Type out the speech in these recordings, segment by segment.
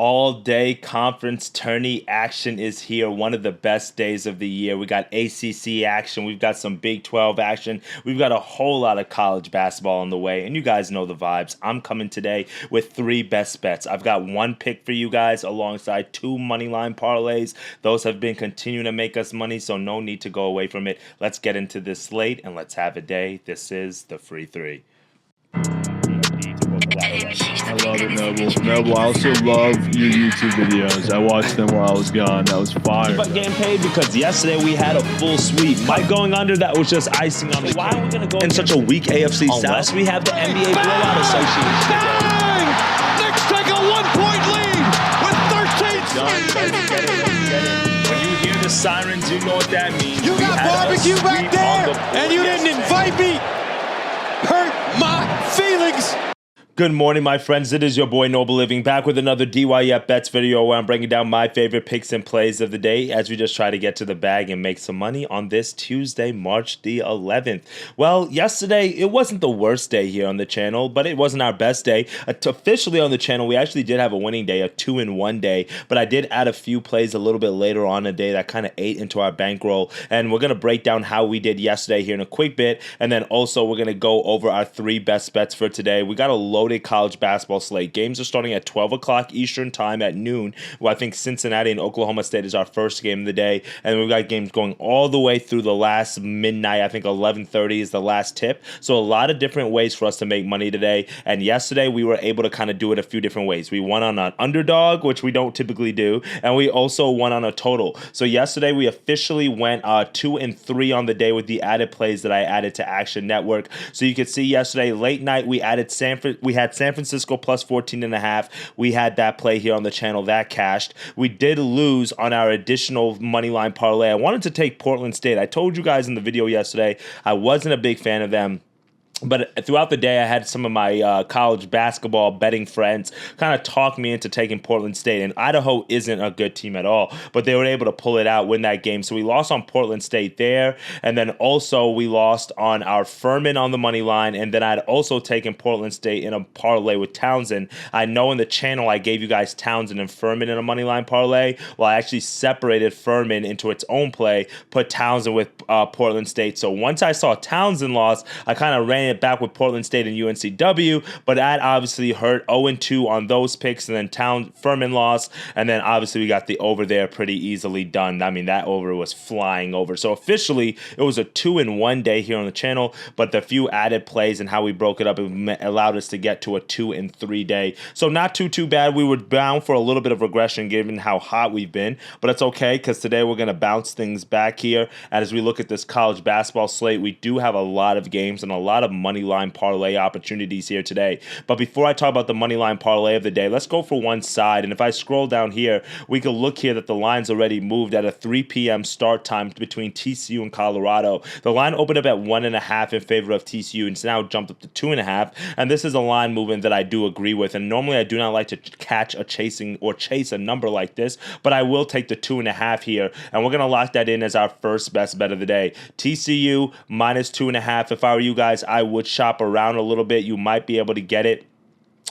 all-day conference tourney action is here. One of the best days of the year. We got ACC action. We've got some Big 12 action. We've got a whole lot of college basketball on the way, and you guys know the vibes. I'm coming today with 3 best bets. I've got 1 pick for you guys alongside 2 money line parlays. Those have been continuing to make us money, so no need to go away from it. Let's get into this slate, and let's have a day. This is the Free 3. I love it, Noble. Noble, I also love your YouTube videos. I watched them while I was gone. That was fire. But getting paid because yesterday we had a full sweep. Mike going under, that was just icing on the cake. Why are we going to go in such a weak AFC South? Unless we have the NBA Blowout Association. Bang! Knicks take a 1-point lead with 13. When you hear the sirens, you know what that means. You got barbecue back there, and you didn't invite me. Hurt my feelings. Good morning, my friends. It is your boy Noble Living back with another DYF Bets video where I'm breaking down my favorite picks and plays of the day as we just try to get to the bag and make some money on this Tuesday, March the 11th. Well, yesterday, it wasn't the worst day here on the channel, but it wasn't our best day. Officially on the channel, we actually did have a winning day, a 2-in-1 day, but I did add a few plays a little bit later on in the day that kind of ate into our bankroll, and we're going to break down how we did yesterday here in a quick bit, and then also we're going to go over our 3 best bets for today. We got a loaded college basketball slate. Games are starting at 12 o'clock Eastern time at noon. Well, I think Cincinnati and Oklahoma State is our first game of the day, and we've got games going all the way through the last midnight. I think 11:30 is the last tip. So a lot of different ways for us to make money today, and yesterday we were able to kind of do it a few different ways. We won on an underdog, which we don't typically do, and we also won on a total. So yesterday we officially went 2 and 3 on the day with the added plays that I added to Action Network. So you could see yesterday late night we had San Francisco plus 14.5. We had that play here on the channel that cashed. We did lose on our additional money line parlay. I wanted to take Portland State. I told you guys in the video yesterday I wasn't a big fan of them. But throughout the day, I had some of my college basketball betting friends kind of talk me into taking Portland State. And Idaho isn't a good team at all, but they were able to pull it out, win that game. So we lost on Portland State there. And then also we lost on our Furman on the money line. And then I'd also taken Portland State in a parlay with Townsend. I know in the channel I gave you guys Townsend and Furman in a money line parlay. Well, I actually separated Furman into its own play, put Townsend with Portland State. So once I saw Townsend lost, I kind of ran it back with Portland State and UNCW, but that obviously hurt. 0-2 on those picks, and then Furman lost, and then obviously we got the over there pretty easily done. I mean, that over was flying over. So officially, it was a 2-in-1 day here on the channel, but the few added plays and how we broke it up it allowed us to get to a 2-in-3 day. So not too bad. We were bound for a little bit of regression given how hot we've been, but it's okay because today we're going to bounce things back here. And as we look at this college basketball slate, we do have a lot of games and a lot of money line parlay opportunities here today. But before I talk about the money line parlay of the day, let's go for one side. And if I scroll down here, we can look here that the line's already moved at a 3 p.m. start time between TCU and Colorado. The line opened up at 1.5 in favor of TCU and it's now jumped up to 2.5. And this is a line movement that I do agree with. And normally I do not like to catch a chase a number like this, but I will take the 2.5 here. And we're going to lock that in as our first best bet of the day. TCU minus 2.5. If I were you guys, I would shop around a little bit. You might be able to get it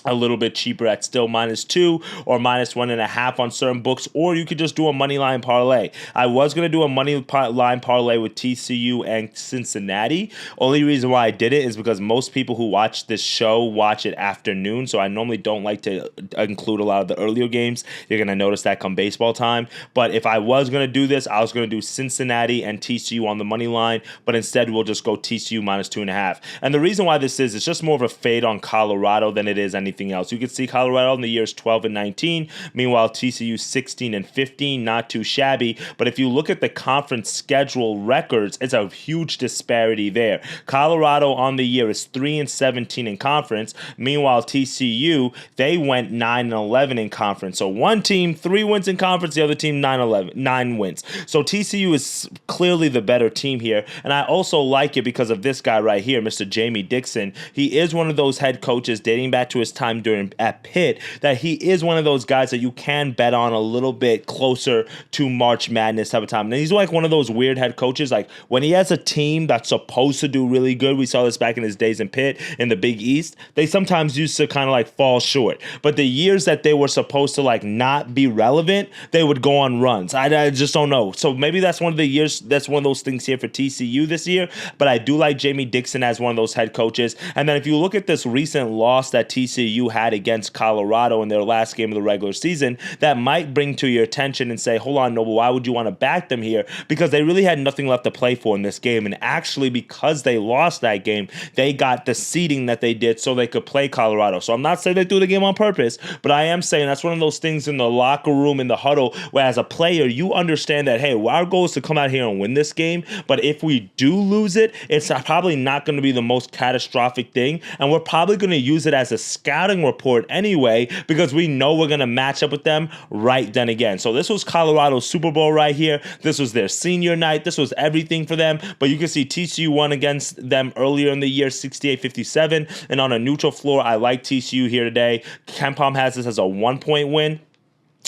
a little bit cheaper at still -2 or -1.5 on certain books, or you could just do a money line parlay. I was going to do a money line parlay with TCU and Cincinnati. Only reason why I did it is because most people who watch this show watch it afternoon, so I normally don't like to include a lot of the earlier games. You're going to notice that come baseball time. But if I was going to do this, I was going to do Cincinnati and TCU on the money line, but instead we'll just go TCU -2.5. And the reason why this is, it's just more of a fade on Colorado than it is anything else. You can see Colorado in the years 12-19. Meanwhile, TCU 16-15, not too shabby. But if you look at the conference schedule records, it's a huge disparity there. Colorado on the year is 3-17 in conference. Meanwhile, TCU, they went 9-11 in conference. So one team 3 wins in conference, the other team 9 wins. So TCU is clearly the better team here. And I also like it because of this guy right here, Mr. Jamie Dixon. He is one of those head coaches dating back to his time at Pitt that he is one of those guys that you can bet on a little bit closer to March Madness type of time. And he's like one of those weird head coaches. Like when he has a team that's supposed to do really good, we saw this back in his days in Pitt in the Big East, they sometimes used to kind of like fall short. But the years that they were supposed to like not be relevant, they would go on runs. I just don't know. So maybe that's one of the years, that's one of those things here for TCU this year. But I do like Jamie Dixon as one of those head coaches. And then if you look at this recent loss that TCU had against Colorado in their last game of the regular season, that might bring to your attention and say, hold on, Noble, why would you want to back them here? Because they really had nothing left to play for in this game. And actually, because they lost that game, they got the seeding that they did so they could play Colorado. So I'm not saying they threw the game on purpose, but I am saying that's one of those things in the locker room, in the huddle, where as a player, you understand that, hey, our goal is to come out here and win this game. But if we do lose it, it's probably not going to be the most catastrophic thing. And we're probably going to use it as a scouting report anyway, because we know we're going to match up with them right then again. So this was Colorado's Super Bowl right here. This was their senior night. This was everything for them. But you can see TCU won against them earlier in the year, 68-57. And on a neutral floor, I like TCU here today. KenPom has this as a 1-point win.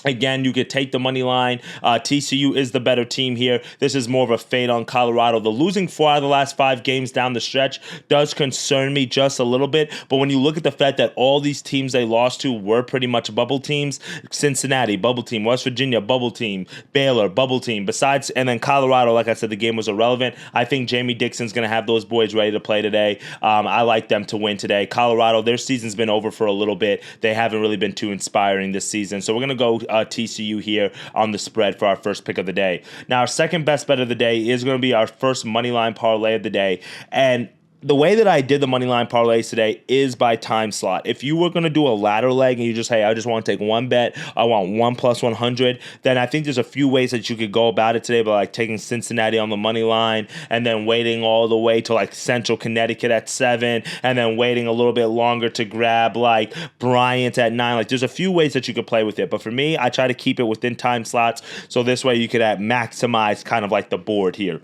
Again, you could take the money line. TCU is the better team here. This is more of a fade on Colorado. The losing 4 out of the last 5 games down the stretch does concern me just a little bit. But when you look at the fact that all these teams they lost to were pretty much bubble teams, Cincinnati, bubble team, West Virginia, bubble team, Baylor, bubble team, and then Colorado, like I said, the game was irrelevant. I think Jamie Dixon's going to have those boys ready to play today. I like them to win today. Colorado, their season's been over for a little bit. They haven't really been too inspiring this season. So we're going to go TCU here on the spread for our first pick of the day. Now, our second best bet of the day is going to be our first money line parlay of the day. And the way that I did the money line parlays today is by time slot. If you were going to do a ladder leg and you just, hey, I just want to take one bet, I want 1 + 100, then I think there's a few ways that you could go about it today, but like taking Cincinnati on the money line and then waiting all the way to like Central Connecticut at 7 and then waiting a little bit longer to grab like Bryant at 9. Like there's a few ways that you could play with it. But for me, I try to keep it within time slots. So this way you could maximize kind of like the board here.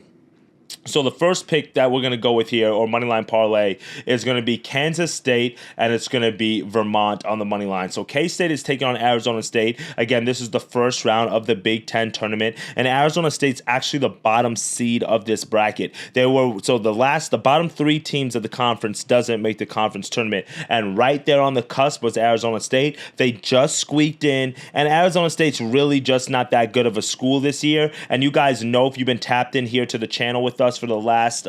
So the first pick that we're going to go with here, or moneyline parlay, is going to be Kansas State, and it's going to be Vermont on the money line. So K-State is taking on Arizona State. Again, this is the first round of the Big Ten tournament, and Arizona State's actually the bottom seed of this bracket. The bottom 3 teams of the conference doesn't make the conference tournament, and right there on the cusp was Arizona State. They just squeaked in, and Arizona State's really just not that good of a school this year. And you guys know, if you've been tapped in here to the channel with us for the last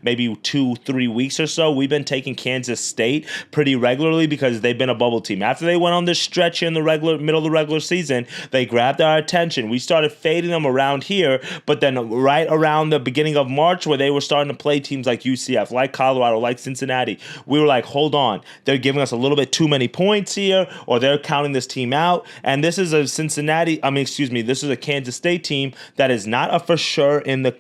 maybe 2-3 weeks or so, we've been taking Kansas State pretty regularly because they've been a bubble team. After they went on this stretch in the middle of the regular season, they grabbed our attention. We started fading them around here, but then right around the beginning of March, where they were starting to play teams like UCF, like Colorado, like Cincinnati, we were like, hold on, they're giving us a little bit too many points here, or they're counting this team out. And this is a this is a Kansas State team that is not a for sure in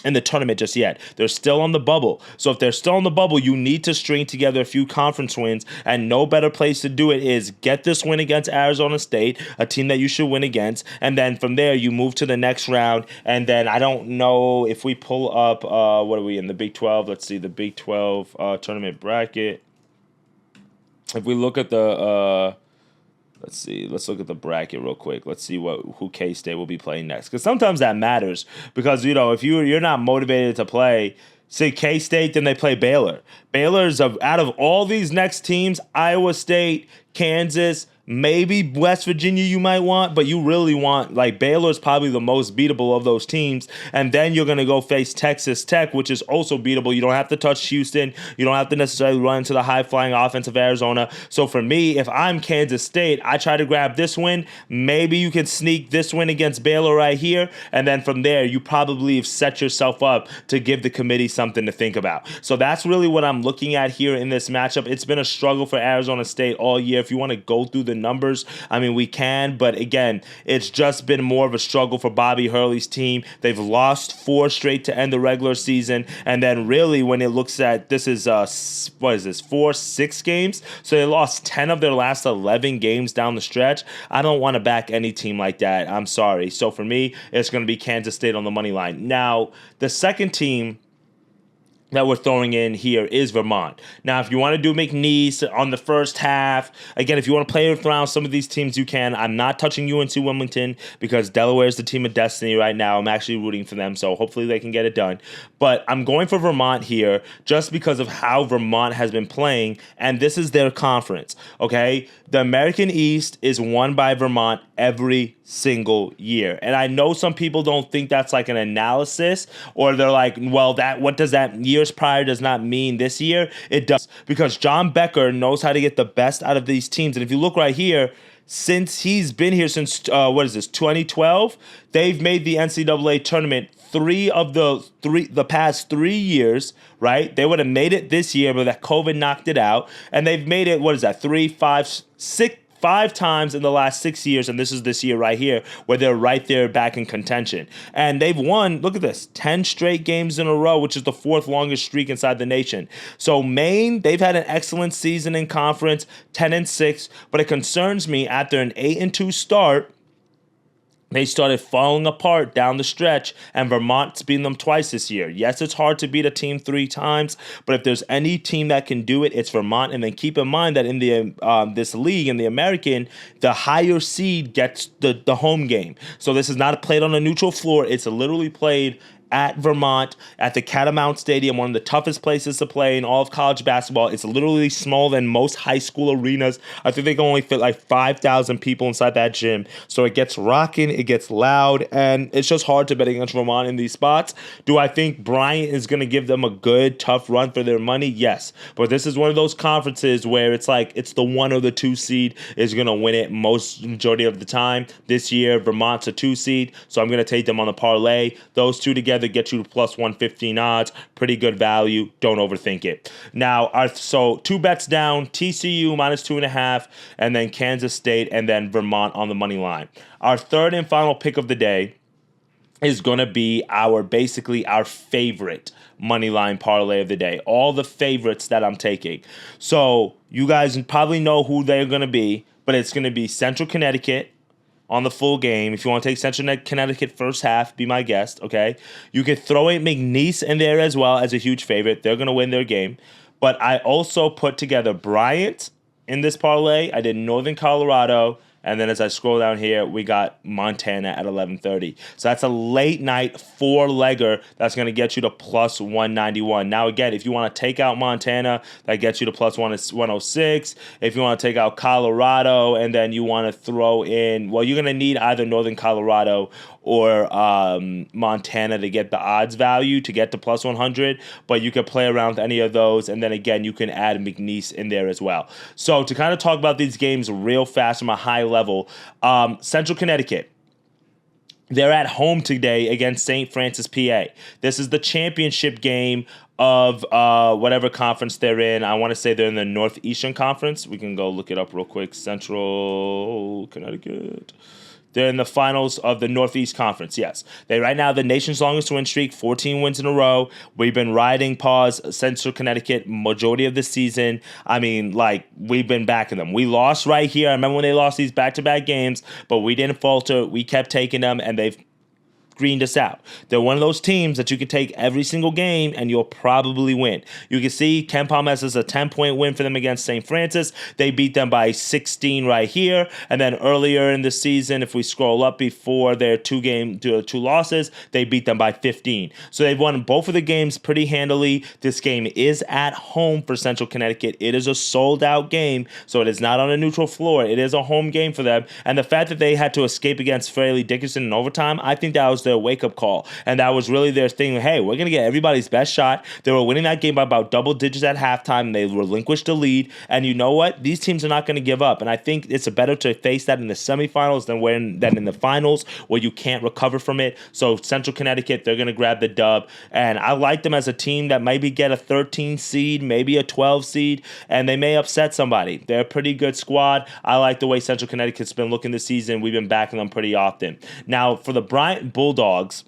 in the tournament just yet. They're still on the bubble. So if they're still on the bubble, you need to string together a few conference wins, and no better place to do it is get this win against Arizona State, a team that you should win against, and then from there you move to the next round. And then I don't know if we pull up what are we in the Big 12? Let's see, the Big 12 tournament bracket. If we look at the Let's look at the bracket real quick. Let's see who K-State will be playing next. Because sometimes that matters. Because, if you're not motivated to play, say K-State, then they play Baylor. Baylor's out of all these next teams, Iowa State, Kansas, maybe West Virginia you might want, but you really want, like, Baylor's probably the most beatable of those teams. And then you're going to go face Texas Tech, which is also beatable. You don't have to touch Houston. You don't have to necessarily run into the high-flying offense of Arizona. So for me, if I'm Kansas State, I try to grab this win. Maybe you can sneak this win against Baylor right here. And then from there, you probably have set yourself up to give the committee something to think about. So that's really what I'm looking at here in this matchup. It's been a struggle for Arizona State all year. If you want to go through the numbers, I mean, we can, but again, it's just been more of a struggle for Bobby Hurley's team. They've lost 4 straight to end the regular season, and then really when it looks at, this is 4-6 games, so they lost 10 of their last 11 games down the stretch. I don't want to back any team like that. I'm sorry. So for me, it's going to be Kansas State on the money line. Now, the second team that we're throwing in here is Vermont. Now, if you want to do McNeese on the first half, again, if you want to play around some of these teams, you can. I'm not touching UNC Wilmington because Delaware is the team of destiny right now. I'm actually rooting for them, so hopefully they can get it done. But I'm going for Vermont here just because of how Vermont has been playing, and this is their conference, okay? The American East is won by Vermont every single year. And I know some people don't think that's like an analysis, or they're like, well, that what does that years prior does not mean this year? It does, because John Becker knows how to get the best out of these teams. And if you look right here, since he's been here since 2012, they've made the NCAA tournament the past 3 years, right? They would have made it this year, but that COVID knocked it out. And they've made it, 5 times in the last 6 years, and this is this year right here, where they're right there back in contention. And they've won, look at this, 10 straight games in a row, which is the 4th longest streak inside the nation. So Maine, they've had an excellent season in conference, 10-6, but it concerns me after an 8-2 start, they started falling apart down the stretch, and Vermont's beaten them twice this year. Yes, it's hard to beat a team 3 times, but if there's any team that can do it, it's Vermont. And then keep in mind that in the this league, in the American, the higher seed gets the home game. So this is not played on a neutral floor. It's literally played at Vermont, at the Catamount Stadium, one of the toughest places to play in all of college basketball. It's literally smaller than most high school arenas. I think they can only fit like 5,000 people inside that gym. So it gets rocking, it gets loud, and it's just hard to bet against Vermont in these spots. Do I think Bryant is going to give them a good, tough run for their money? Yes. But this is one of those conferences where it's like it's the 1 or the 2 seed is going to win it most majority of the time. This year, Vermont's a 2 seed, so I'm going to take them on the parlay. Those two together get you to plus 115 odds. Pretty good value. Don't overthink it. Now, so 2 bets down, TCU minus 2.5, and then Kansas State, and then Vermont on the money line. Our third and final pick of the day is going to be basically our favorite money line parlay of the day. All the favorites that I'm taking. So you guys probably know who they're going to be, but it's going to be Central Connecticut on the full game. If you want to take Central Connecticut first half, be my guest, okay? You could throw in McNeese in there as well as a huge favorite. They're going to win their game. But I also put together Bryant in this parlay. I did Northern Colorado. And then as I scroll down here, we got Montana at 11:30. So that's a late night 4-legger that's going to get you to plus 191. Now, again, if you want to take out Montana, that gets you to plus 106. If you want to take out Colorado and then you want to throw in, well, you're going to need either Northern Colorado or Montana to get the odds value to get to plus 100, but you can play around with any of those, and then again, you can add McNeese in there as well. So to kind of talk about these games real fast from a high level, Central Connecticut, they're at home today against St. Francis, PA. This is the championship game of whatever conference they're in. I want to say they're in the Northeastern Conference. We can go look it up real quick. Central Connecticut. They're in the finals of the Northeast Conference, yes. They right now the nation's longest win streak, 14 wins in a row. We've been riding Central Connecticut majority of the season. I mean, like, we've been backing them. We lost right here. I remember when they lost these back-to-back games, but we didn't falter. We kept taking them, and they've greened us out. They're one of those teams that you can take every single game and you'll probably win. You can see Ken Palmes is a 10-point win for them against St. Francis. They beat them by 16 right here. And then earlier in the season, if we scroll up before their two losses, they beat them by 15. So they've won both of the games pretty handily. This game is at home for Central Connecticut. It is a sold-out game, so it is not on a neutral floor. It is a home game for them. And the fact that they had to escape against Fairleigh Dickinson in overtime, I think that was their wake-up call. And that was really their thing. Hey, we're going to get everybody's best shot. They were winning that game by about double digits at halftime. And they relinquished the lead. And you know what? These teams are not going to give up. And I think it's better to face that in the semifinals than in the finals where you can't recover from it. So Central Connecticut, they're going to grab the dub. And I like them as a team that maybe get a 13 seed, maybe a 12 seed, and they may upset somebody. They're a pretty good squad. I like the way Central Connecticut's been looking this season. We've been backing them pretty often. Now, for the Bryant Bulldogs,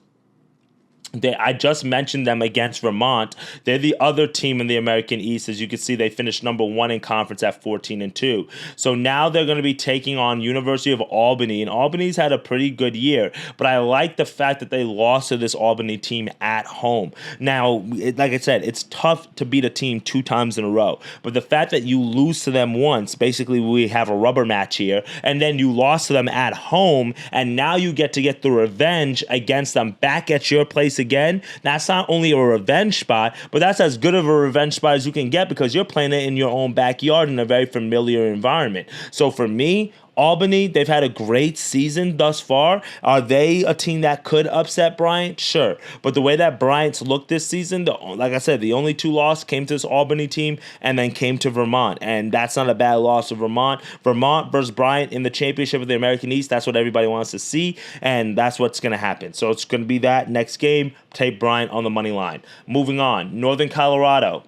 I just mentioned them against Vermont. They're the other team in the American East. As you can see, they finished number 1 in conference at 14-2. So now they're going to be taking on University of Albany, and Albany's had a pretty good year. But I like the fact that they lost to this Albany team at home. Now, like I said, it's tough to beat a team 2 times in a row. But the fact that you lose to them once, basically we have a rubber match here, and then you lost to them at home, and now you get to get the revenge against them back at your place again. That's not only a revenge spot, but that's as good of a revenge spot as you can get because you're playing it in your own backyard in a very familiar environment. So for me, Albany, they've had a great season thus far. Are they a team that could upset Bryant? Sure. But the way that Bryant's looked this season, like I said, the only 2 losses came to this Albany team and then came to Vermont. And that's not a bad loss to Vermont. Vermont versus Bryant in the championship of the American East, that's what everybody wants to see. And that's what's going to happen. So it's going to be that next game. Take Bryant on the money line. Moving on, Northern Colorado.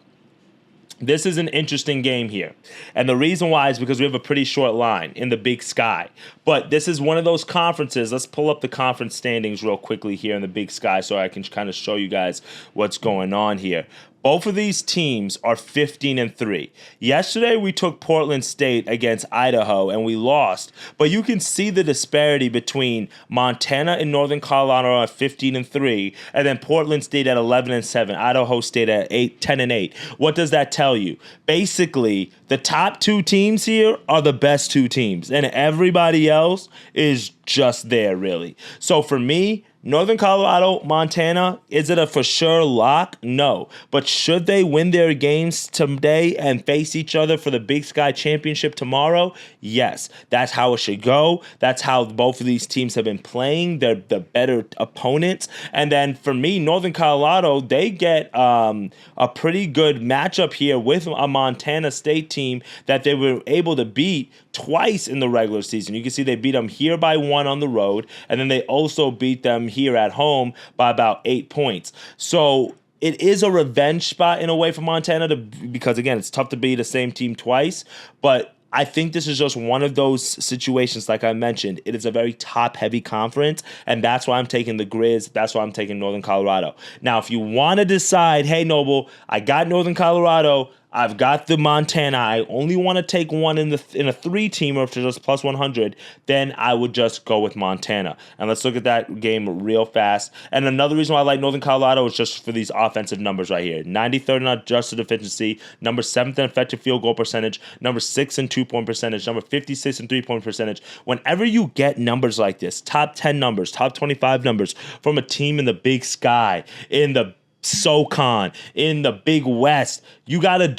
This is an interesting game here. And the reason why is because we have a pretty short line in the Big Sky. But this is one of those conferences. Let's pull up the conference standings real quickly here in the Big Sky so I can kind of show you guys what's going on here. Both of these teams are 15-3. Yesterday, we took Portland State against Idaho, and we lost. But you can see the disparity between Montana and Northern Colorado at 15-3, and then Portland State at 11-7, Idaho State at 10-8. What does that tell you? Basically, the top 2 teams here are the best 2 teams, and everybody else is just there, really. So for me, Northern Colorado, Montana, is it a for sure lock? No. But should they win their games today and face each other for the Big Sky Championship tomorrow? Yes. That's how it should go. That's how both of these teams have been playing. They're the better opponents. And then for me, Northern Colorado, they get a pretty good matchup here with a Montana State team that they were able to beat twice in the regular season. You can see they beat them here by 1 on the road, and then they also beat them here at home by about 8 points. So it is a revenge spot in a way for Montana because, again, it's tough to beat the same team twice, but I think this is just one of those situations, like I mentioned. It is a very top-heavy conference, and that's why I'm taking the Grizz. That's why I'm taking Northern Colorado. Now, if you want to decide, hey, Noble, I got Northern Colorado, I've got the Montana, I only want to take one in a 3-teamer for just plus 100, then I would just go with Montana. And let's look at that game real fast. And another reason why I like Northern Colorado is just for these offensive numbers right here. 93rd in adjusted efficiency, number 7th in effective field goal percentage, number 6 in 2-point percentage, number 56 in 3-point percentage. Whenever you get numbers like this, top 10 numbers, top 25 numbers from a team in the Big Sky, in the SoCon, in the Big West, you gotta,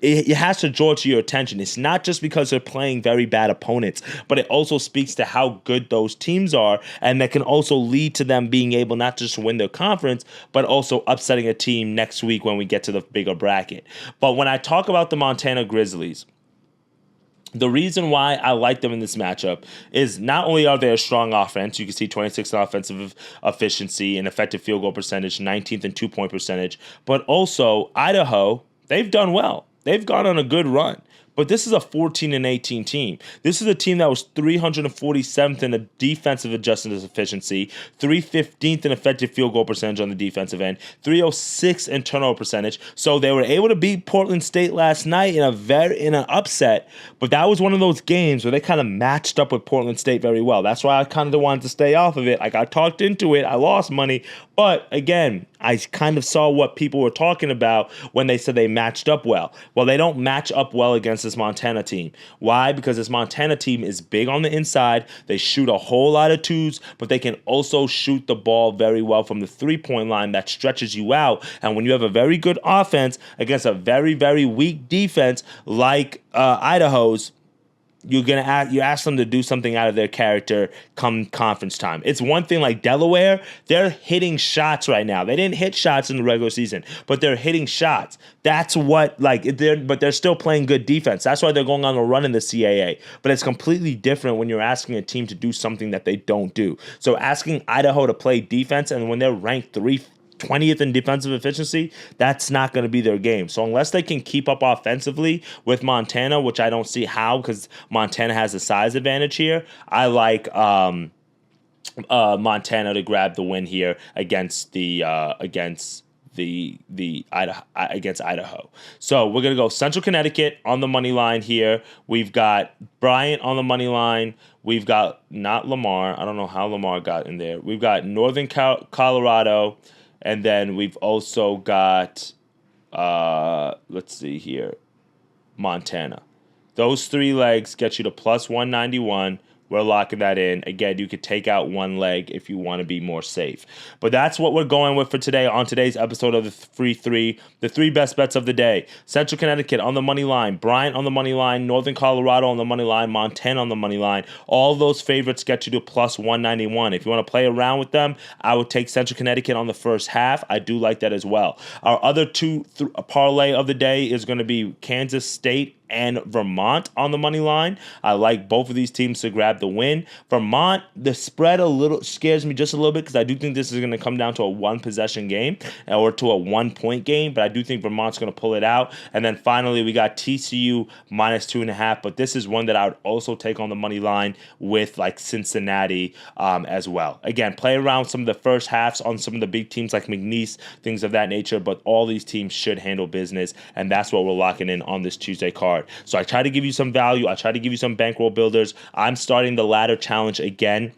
it has to draw to your attention. It's not just because they're playing very bad opponents, but it also speaks to how good those teams are, and that can also lead to them being able not just to win their conference, but also upsetting a team next week when we get to the bigger bracket. But when I talk about the Montana Grizzlies, the reason why I like them in this matchup is not only are they a strong offense, you can see 26th in offensive efficiency and effective field goal percentage, 19th in 2-point percentage, but also Idaho, they've done well. They've gone on a good run. But this is a 14-18 team. This is a team that was 347th in a defensive adjusted efficiency, 315th in effective field goal percentage on the defensive end, 306 in turnover percentage. So they were able to beat Portland State last night in an upset. But that was one of those games where they kind of matched up with Portland State very well. That's why I kind of wanted to stay off of it. I got talked into it. I lost money. But again, I kind of saw what people were talking about when they said they matched up well. Well, they don't match up well against this Montana team. Why? Because this Montana team is big on the inside. They shoot a whole lot of 2s, but they can also shoot the ball very well from the 3-point line that stretches you out. And when you have a very good offense against a very, very weak defense like Idaho's, you ask them to do something out of their character come conference time. It's one thing like Delaware, they're hitting shots right now. They didn't hit shots in the regular season, but they're hitting shots. That's what, but they're still playing good defense. That's why they're going on a run in the CAA. But it's completely different when you're asking a team to do something that they don't do. So asking Idaho to play defense, and when they're ranked 20th in defensive efficiency, that's not going to be their game. So unless they can keep up offensively with Montana, which I don't see how because Montana has a size advantage here, I like Montana to grab the win here against the Idaho. So we're gonna go Central Connecticut on the money line here. We've got Bryant on the money line. We've got not Lamar. I don't know how Lamar got in there. We've got Northern Colorado, and then we've also got let's see here, Montana. Those 3 legs get you to plus 191. We're locking that in. Again, you could take out 1 leg if you want to be more safe. But that's what we're going with for today on today's episode of the Free 3, the 3 best bets of the day. Central Connecticut on the money line, Bryant on the money line, Northern Colorado on the money line, Montana on the money line. All those favorites get you to plus 191. If you want to play around with them, I would take Central Connecticut on the first half. I do like that as well. Our other 2 parlay of the day is going to be Kansas State and Vermont on the money line. I like both of these teams to grab the win. Vermont, the spread a little scares me just a little bit because I do think this is going to come down to a 1-possession game or to a 1-point game, but I do think Vermont's going to pull it out. And then finally, we got TCU minus 2.5, but this is one that I would also take on the money line with like Cincinnati as well. Again, play around some of the first halves on some of the big teams like McNeese, things of that nature, but all these teams should handle business, and that's what we're locking in on this Tuesday card. So I try to give you some value. I try to give you some bankroll builders. I'm starting the ladder challenge again.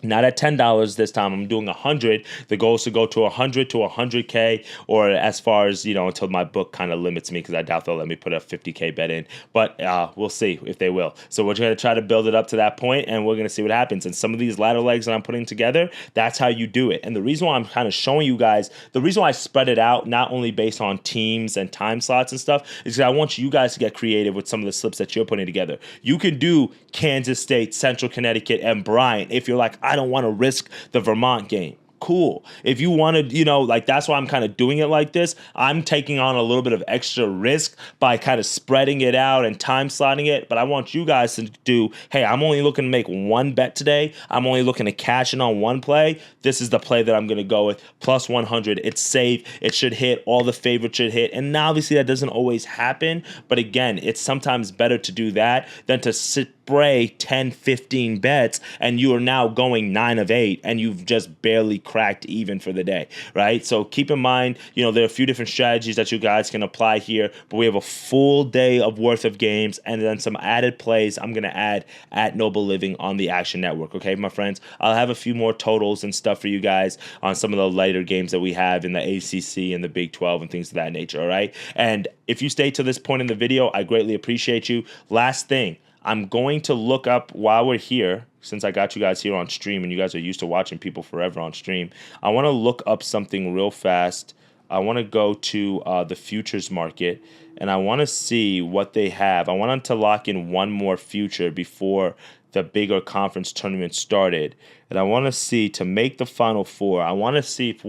Not at $10 this time. I'm doing 100. The goal is to go to 100 to 100K, or as far as, until my book kind of limits me, because I doubt they'll let me put a 50K bet in. But we'll see if they will. So we're going to try to build it up to that point, and we're going to see what happens. And some of these ladder legs that I'm putting together, that's how you do it. And the reason why I'm kind of showing you guys, the reason why I spread it out, not only based on teams and time slots and stuff, is because I want you guys to get creative with some of the slips that you're putting together. You can do Kansas State, Central Connecticut, and Bryant if you're like, I don't want to risk the Vermont game. Cool. If you want to, that's why I'm kind of doing it like this. I'm taking on a little bit of extra risk by kind of spreading it out and time slotting it. But I want you guys to do, hey, I'm only looking to make 1 bet today. I'm only looking to cash in on 1 play. This is the play that I'm going to go with. Plus 100. It's safe. It should hit. All the favorites should hit. And obviously that doesn't always happen. But again, it's sometimes better to do that than to spray 10, 15 bets and you are now going 9 of 8 and you've just barely cracked even for the day, right? So keep in mind, there are a few different strategies that you guys can apply here, but we have a full day of worth of games and then some added plays I'm going to add at Noble Living on the Action Network, okay, my friends? I'll have a few more totals and stuff for you guys on some of the later games that we have in the ACC and the Big 12 and things of that nature, all right? And if you stay to this point in the video, I greatly appreciate you. Last thing, I'm going to look up while we're here, since I got you guys here on stream and you guys are used to watching people forever on stream, I want to look up something real fast. I want to go to the futures market and I want to see what they have. I want to lock in one more future before the bigger conference tournament started. And I want to see, to make the Final Four, I want to see if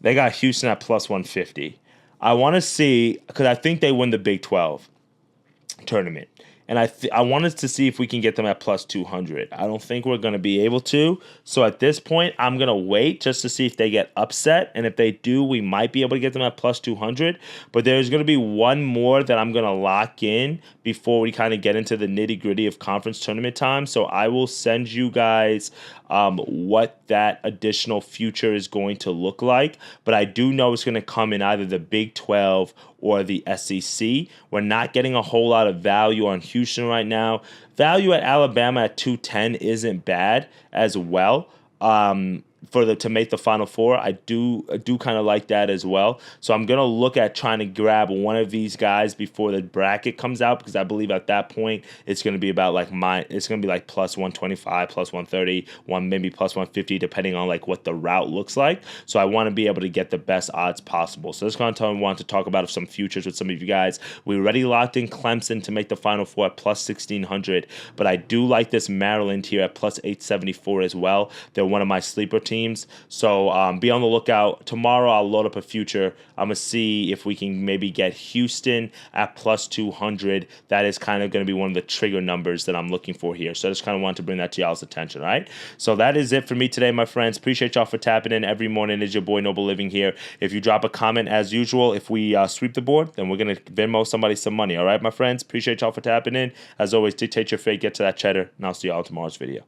they got Houston at plus 150. I want to see, because I think they win the Big 12 tournament. And I wanted to see if we can get them at plus 200. I don't think we're going to be able to. So at this point, I'm going to wait just to see if they get upset. And if they do, we might be able to get them at plus 200. But there's going to be one more that I'm going to lock in before we kind of get into the nitty-gritty of conference tournament time. So I will send you guys what that additional future is going to look like. But I do know it's going to come in either the Big 12 or the SEC. We're not getting a whole lot of value on Houston right now. Value at Alabama at 210 isn't bad as well. To make the Final Four, I do kind of like that as well. So I'm gonna look at trying to grab one of these guys before the bracket comes out, because I believe at that point it's gonna be about it's gonna be like plus 125, plus 130, maybe plus 150, depending on like what the route looks like. So I want to be able to get the best odds possible. So this kind of time I want to talk about some futures with some of you guys. We already locked in Clemson to make the Final Four at plus 1600, but I do like this Maryland here at plus 874 as well. They're one of my sleeper teams. So be on the lookout. Tomorrow I'll load up a future. I'm going to see if we can maybe get Houston at plus 200. That is kind of going to be one of the trigger numbers that I'm looking for here. So I just kind of want to bring that to y'all's attention, all right? So that is it for me today, my friends. Appreciate y'all for tapping in every morning. It's your boy Noble Living here. If you drop a comment as usual, if we sweep the board, then we're going to Venmo somebody some money, all right, my friends? Appreciate y'all for tapping in. As always, dictate your fate, get to that cheddar, and I'll see y'all in tomorrow's video.